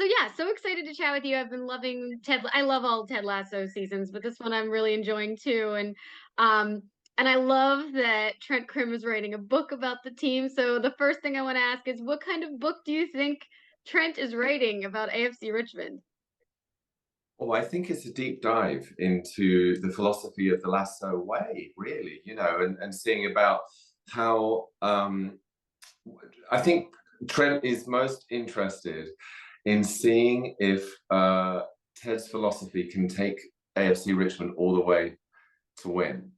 So yeah, so excited to chat with you. I've been loving Ted. I love all Ted Lasso seasons, but this one I'm really enjoying too. Um and I love that Trent Crimm is writing a book about the team. So the first thing I want to ask is, what kind of book do you think Trent is writing about AFC Richmond? Oh, I think it's a deep dive into the philosophy of the Lasso way, really, and seeing about how I think Trent is most interested in seeing if Ted's philosophy can take AFC Richmond all the way to win.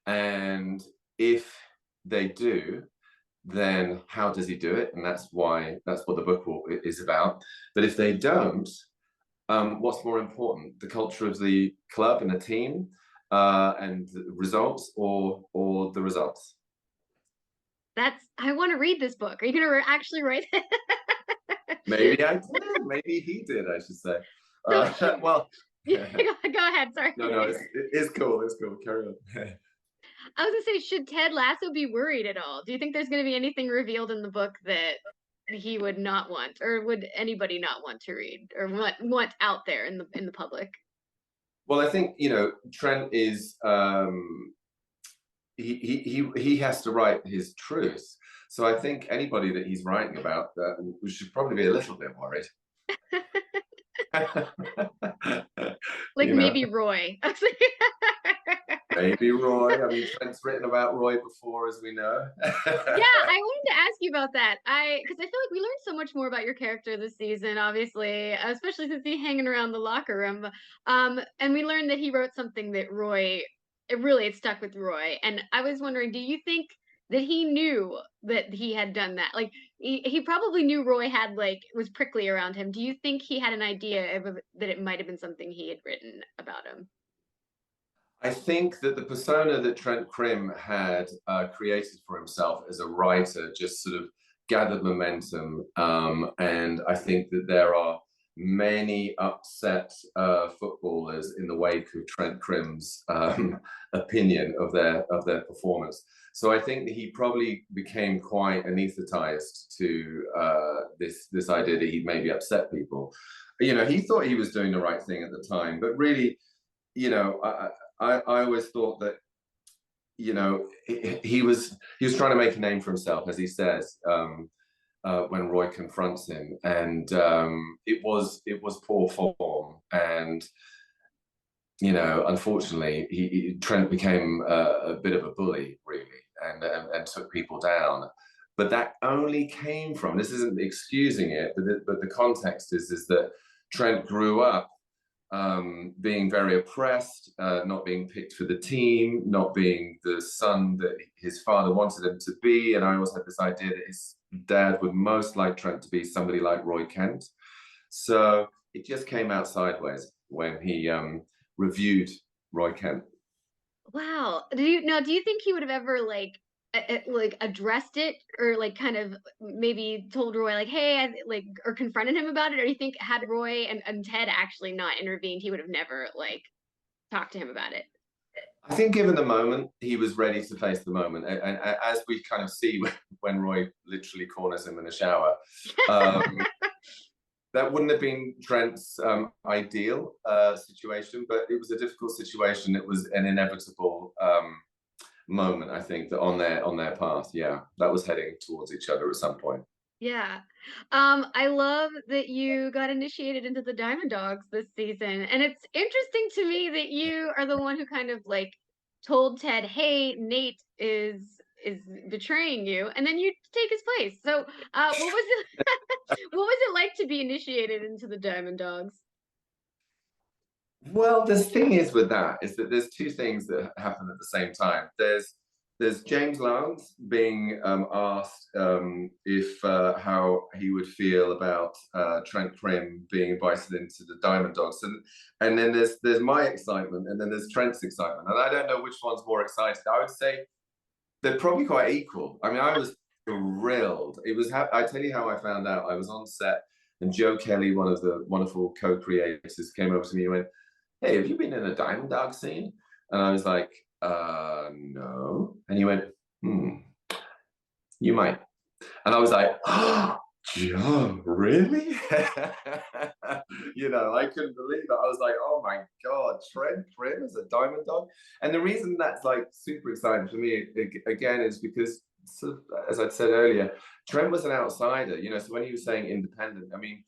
And if they do, then how does he do it? And that's what the book is about. But if they don't, what's more important, the culture of the club and the team, and the results, or the results? I want to read this book. Are you going to actually write it? Maybe I did. Maybe he did, I should say. So should, Well, go no, ahead. Sorry. no, it's cool. It's cool. Carry on. I was gonna say, should Ted Lasso be worried at all? Do you think there's gonna be anything revealed in the book that he would not want, or would anybody not want to read, or want out there in the public? Well, I think Trent is he has to write his truth. So I think anybody that he's writing about should probably be a little bit worried. Like you know, maybe Roy. maybe Roy. I mean, Trent's written about Roy before, as we know. Yeah, I wanted to ask you about that. Because I feel like we learned so much more about your character this season, obviously, especially since he's hanging around the locker room. And we learned that he wrote something that it stuck with Roy. And I was wondering, do you think that he knew that he had done that? Like, he probably knew Roy had was prickly around him. Do you think he had an idea that it might have been something he had written about him? I think that the persona that Trent Crimm had created for himself as a writer just sort of gathered momentum. And I think that there are many upset footballers in the wake of Trent Crimm's opinion of their performance. So I think that he probably became quite anesthetized to this idea that he'd maybe upset people. He thought he was doing the right thing at the time, but really, you know, I always thought that he was trying to make a name for himself, as he says, when Roy confronts him, and it was poor form, and unfortunately, Trent became a bit of a bully, really, and took people down. But that only came from, this isn't excusing it, but the context is that Trent grew up being very oppressed, not being picked for the team, not being the son that his father wanted him to be. And I always had this idea that his dad would most like Trent to be somebody like Roy Kent. So it just came out sideways when he reviewed Roy Kent. Wow. Do you think he would have ever addressed it, or kind of maybe told Roy hey, or confronted him about it, or you think had Roy and Ted actually not intervened, he would have never talked to him about it? I think given the moment, he was ready to face the moment. And as we kind of see when Roy literally corners him in the shower, um, that wouldn't have been Trent's ideal situation, but it was a difficult situation. It was an inevitable moment, I think, that on their path, yeah, that was heading towards each other at some point. Yeah. I love that you got initiated into the Diamond Dogs this season. And it's interesting to me that you are the one who kind of told Ted, "Hey, Nate is betraying you," and then you take his place. So, what was it what was it like to be initiated into the Diamond Dogs? Well, the thing is with that is that there's two things that happen at the same time. There's James Lowndes being asked if how he would feel about Trent Crimm being invited into the Diamond Dogs, and then there's my excitement, and then there's Trent's excitement, and I don't know which one's more excited. I would say they're probably quite equal. I mean, I was thrilled. I tell you how I found out. I was on set, and Joe Kelly, one of the wonderful co-creators, came over to me and went, "Hey, have you been in a Diamond Dog scene?" And I was like, no. And he went, you might. And I was like, oh, Joe, really? You know, I couldn't believe it. I was like, oh my God, Trent Crimm is a diamond dog. And the reason that's like super exciting for me, again, is because, sort of, as I said earlier, Trent was an outsider, you know, so when he was saying independent, I mean,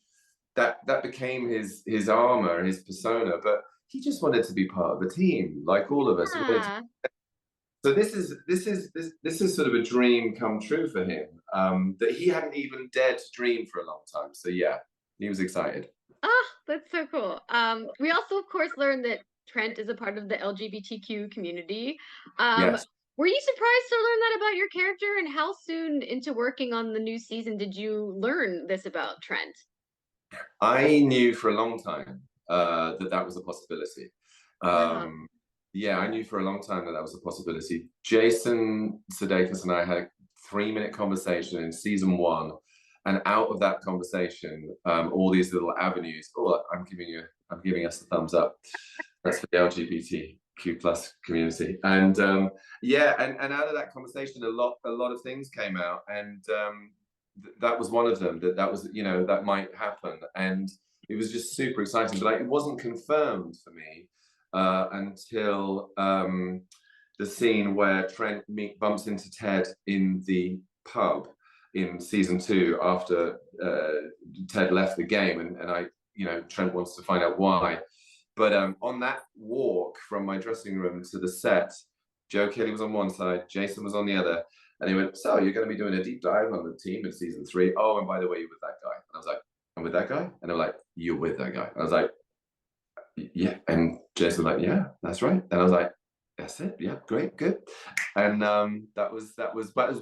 that became his armor, his persona, but he just wanted to be part of a team, like all of us. He wanted to, Yeah. so this is sort of a dream come true for him, that he hadn't even dared to dream for a long time. So yeah, he was excited. Oh, that's so cool. We also, of course, learned that Trent is a part of the LGBTQ community. Um, Yes, were you surprised to learn that about your character? And how soon into working on the new season did you learn this about Trent? I knew for a long time that was a possibility. Wow. Um, yeah, I knew for a long time that was a possibility. Jason Sudeikis and I had a 3-minute conversation in season one, and out of that conversation, all these little avenues. Oh, I'm giving us a thumbs up. That's for the LGBTQ plus community, and yeah, and out of that conversation, a lot of things came out, and that was one of them. That was, you know, that might happen, and it was just super exciting. But like, it wasn't confirmed for me until the scene where Trent bumps into Ted in the pub in season two after Ted left the game, and I, you know, Trent wants to find out why. But on that walk from my dressing room to the set, Joe Kelly was on one side, Jason was on the other, and he went, "So you're going to be doing a deep dive on the team in season three? Oh, and by the way, you're with that guy." And I was like, "I'm with that guy," and they're like, "You're with that guy." And I was like, "Yeah," and Jason was like, "Yeah, that's right." And I was like, "That's it. Yeah, great, good." And that was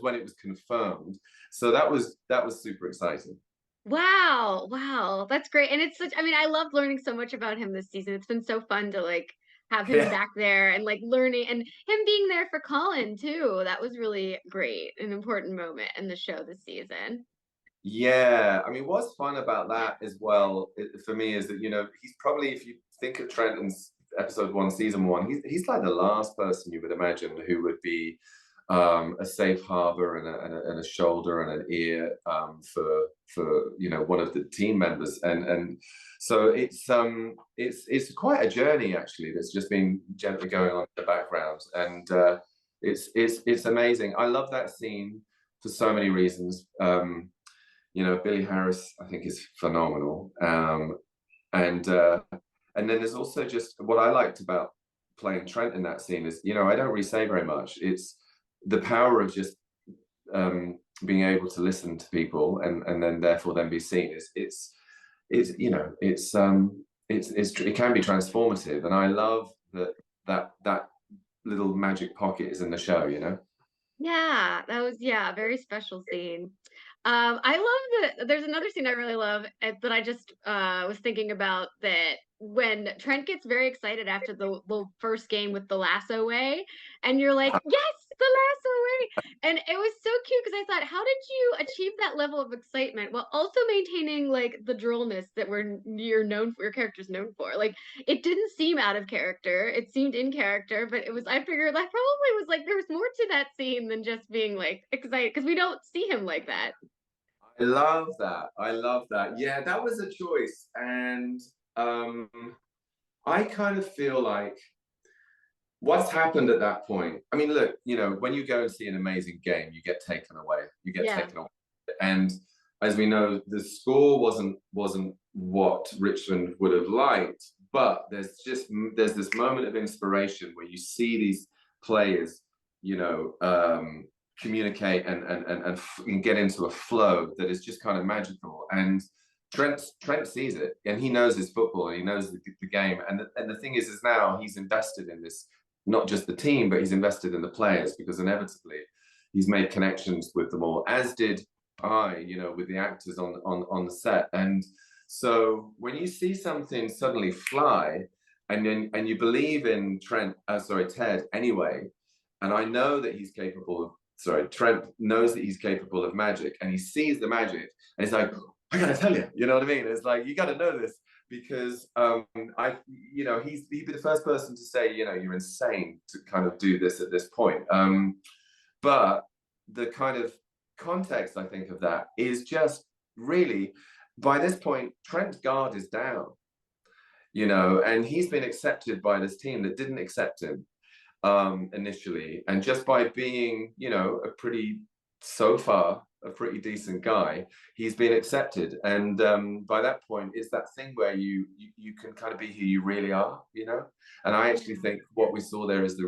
when it was confirmed. So that was super exciting. Wow, wow, that's great. And it's such, I mean, I loved learning so much about him this season. It's been so fun to like have him Yeah. back there and like learning and him being there for Colin too. That was really great, an important moment in the show this season. Yeah, I mean, what's fun about that as well, for me, is that, you know, he's probably, if you think of Trent in episode one, season one, he's like the last person you would imagine who would be a safe harbor and a shoulder and an ear, for you know, one of the team members, and so it's quite a journey actually that's just been gently going on in the background, and it's amazing. I love that scene for so many reasons. You know, Billy Harris, I think, is phenomenal. And and then there's also just what I liked about playing Trent in that scene is, you know, I don't really say very much. It's the power of just being able to listen to people and then therefore then be seen. It's you know, it can be transformative, and I love that little magic pocket is in the show. You know. Yeah, that was, yeah, a very special scene. I love that there's another scene I really love that I just was thinking about that when Trent gets very excited after the first game with the lasso way, and you're like, yes, the lasso way. And it was so cute because I thought, how did you achieve that level of excitement while also maintaining like the drillness that you're known for, your character's known for? Like it didn't seem out of character. It seemed in character, but it was, I figured that probably was like there was more to that scene than just being like excited because we don't see him like that. I love that. I love that. Yeah, that was a choice. And um, I kind of feel like what's happened at that point. I mean, look, you know, when you go and see an amazing game, you get taken away. You get Yeah. taken away. And as we know, the score wasn't what Richmond would have liked, but there's this moment of inspiration where you see these players, you know, communicate and get into a flow that is just kind of magical. And Trent sees it, and he knows his football, and he knows the game. And the thing is now he's invested in this, not just the team, but he's invested in the players, because inevitably he's made connections with them all, as did I, you know, with the actors on the set. And so when you see something suddenly fly, and you believe in Ted anyway, and I know that he's capable of. Sorry, Trent knows that he's capable of magic, and he sees the magic, and he's like, "I gotta tell you," you know what I mean? It's like, you gotta know this, because you know, he'd be the first person to say, you know, you're insane to kind of do this at this point. But the kind of context, I think, of that is just really, by this point, Trent's guard is down, you know, and he's been accepted by this team that didn't accept him initially. And just by being, you know, so far, a pretty decent guy, he's been accepted. And by that point, it's that thing where you can kind of be who you really are, you know. And I actually Yeah. think what we saw there is the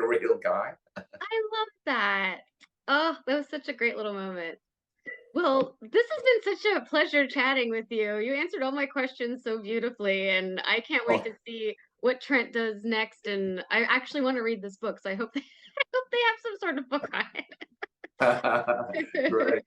real guy. I love that. Oh, that was such a great little moment. Well, this has been such a pleasure chatting with you. You answered all my questions so beautifully, and I can't wait Oh, to see what Trent does next. And I actually want to read this book, so I hope they, I hope they have some sort of book on great. it.